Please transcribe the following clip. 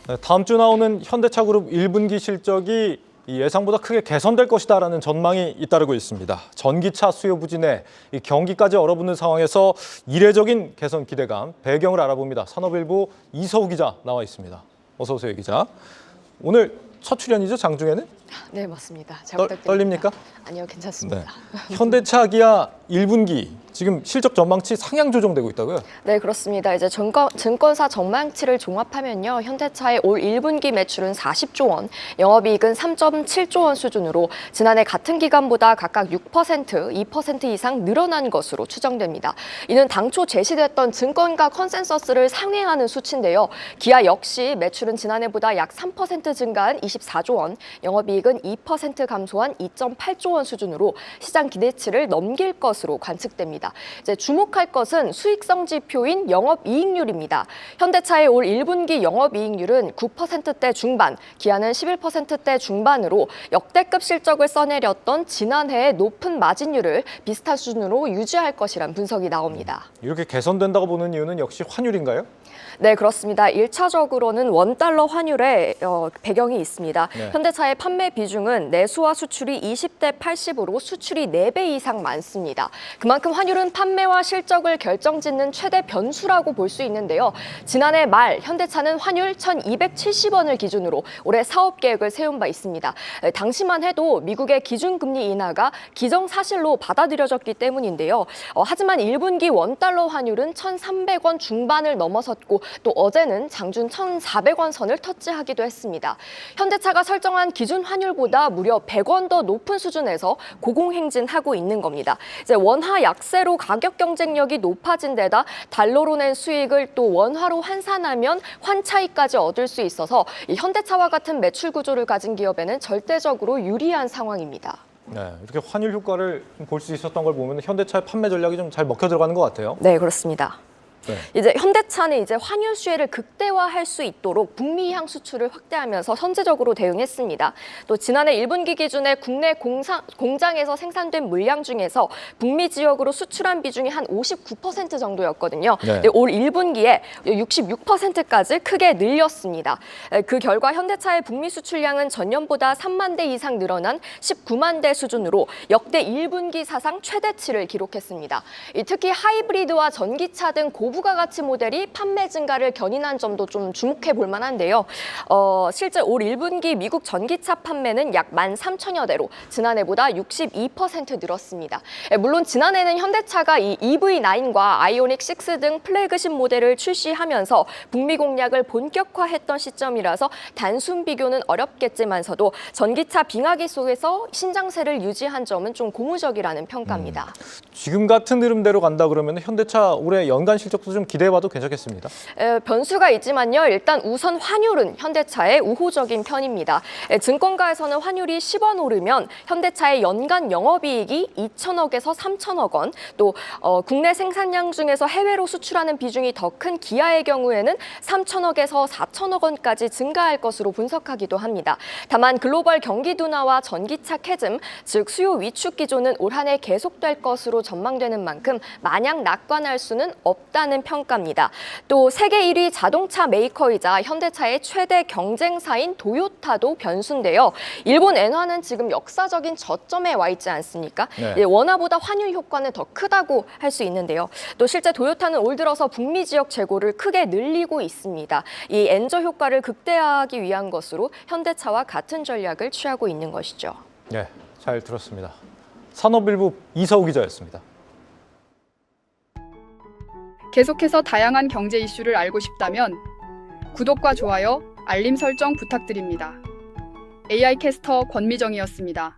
네, 다음 주 나오는 현대차그룹 1분기 실적이 예상보다 크게 개선될 것이다라는 전망이 잇따르고 있습니다. 전기차 수요 부진에 경기까지 얼어붙는 상황에서 이례적인 개선 기대감, 배경을 알아봅니다. 산업일보 이서우 기자 나와 있습니다. 어서 오세요, 기자. 오늘 첫 출연이죠, 장중에는? 네, 맞습니다. 잘 부탁드립니다. 떨립니까? 아니요, 괜찮습니다. 네. 현대차 기아 1분기 지금 실적 전망치 상향 조정되고 있다고요? 네, 그렇습니다. 이제 증권사 전망치를 종합하면요, 현대차의 올 1분기 매출은 40조 원, 영업이익은 3.7조 원 수준으로 지난해 같은 기간보다 각각 6%, 2% 이상 늘어난 것으로 추정됩니다. 이는 당초 제시됐던 증권가 컨센서스를 상회하는 수치인데요. 기아 역시 매출은 지난해보다 약 3% 증가한 24조 원, 영업이익은 2% 감소한 2.8조 원 수준으로 시장 기대치를 넘길 것으로 관측됩니다. 이제 주목할 것은 수익성 지표인 영업이익률입니다. 현대차의 올 1분기 영업이익률은 9%대 중반, 기아는 11%대 중반으로 역대급 실적을 써내렸던 지난해의 높은 마진율을 비슷한 수준으로 유지할 것이란 분석이 나옵니다. 이렇게 개선된다고 보는 이유는 역시 환율인가요? 네, 그렇습니다. 1차적으로는 원달러 환율의 배경이 있습니다. 네. 현대차의 판매 비중은 내수와 수출이 20대 80으로 수출이 4배 이상 많습니다. 그만큼 환율은 판매와 실적을 결정짓는 최대 변수라고 볼 수 있는데요. 지난해 말 현대차는 환율 1,270원을 기준으로 올해 사업 계획을 세운 바 있습니다. 당시만 해도 미국의 기준금리 인하가 기정사실로 받아들여졌기 때문인데요. 하지만 1분기 원달러 환율은 1,300원 중반을 넘어섰고 또 어제는 장준 1,400원 선을 터치하기도 했습니다. 현대차가 설정한 기준 환율보다 무려 100원 더 높은 수준에서 고공행진하고 있는 겁니다. 이제 원화 약세로 가격 경쟁력이 높아진 데다 달러로 낸 수익을 또 원화로 환산하면 환차익까지 얻을 수 있어서 이 현대차와 같은 매출 구조를 가진 기업에는 절대적으로 유리한 상황입니다. 네, 이렇게 환율 효과를 볼 수 있었던 걸 보면 현대차의 판매 전략이 좀 잘 먹혀 들어가는 것 같아요. 네, 그렇습니다. 네. 이제 현대차는 이제 환율 수혜를 극대화할 수 있도록 북미향 수출을 확대하면서 선제적으로 대응했습니다. 또 지난해 1분기 기준에 국내 공장에서 생산된 물량 중에서 북미 지역으로 수출한 비중이 한 59% 정도였거든요. 네. 근데 올 1분기에 66%까지 크게 늘렸습니다. 그 결과 현대차의 북미 수출량은 전년보다 3만 대 이상 늘어난 19만 대 수준으로 역대 1분기 사상 최대치를 기록했습니다. 특히 하이브리드와 전기차 등 부가가치 모델이 판매 증가를 견인한 점도 좀 주목해 볼 만한데요. 실제 올 1분기 미국 전기차 판매는 약 13,000여 대로 지난해보다 62% 늘었습니다. 물론 지난해는 현대차가 이 EV9과 아이오닉 6 등 플래그십 모델을 출시하면서 북미 공략을 본격화했던 시점이라서 단순 비교는 어렵겠지만서도 전기차 빙하기 속에서 신장세를 유지한 점은 좀 고무적이라는 평가입니다. 지금 같은 흐름대로 간다 그러면 현대차 올해 연간 실적도 좀 기대해봐도 괜찮겠습니다. 변수가 있지만요. 일단 우선 환율은 현대차의 우호적인 편입니다. 증권가에서는 환율이 10원 오르면 현대차의 연간 영업이익이 2천억에서 3천억 원, 또 국내 생산량 중에서 해외로 수출하는 비중이 더 큰 기아의 경우에는 3천억에서 4천억 원까지 증가할 것으로 분석하기도 합니다. 다만 글로벌 경기 둔화와 전기차 캐즘, 즉 수요 위축 기조는 올 한 해 계속될 것으로 전망되는 만큼 마냥 낙관할 수는 없다는 평가입니다. 또 세계 1위 자동차 메이커이자 현대차의 최대 경쟁사인 도요타도 변수인데요. 일본 엔화는 지금 역사적인 저점에 와 있지 않습니까? 네. 원화보다 환율 효과는 더 크다고 할 수 있는데요. 또 실제 도요타는 올 들어서 북미 지역 재고를 크게 늘리고 있습니다. 이 엔저 효과를 극대화하기 위한 것으로 현대차와 같은 전략을 취하고 있는 것이죠. 네, 잘 들었습니다. 산업일보 이서우 기자였습니다. 계속해서 다양한 경제 이슈를 알고 싶다면 구독과 좋아요, 알림 설정 부탁드립니다. AI 캐스터 권미정이었습니다.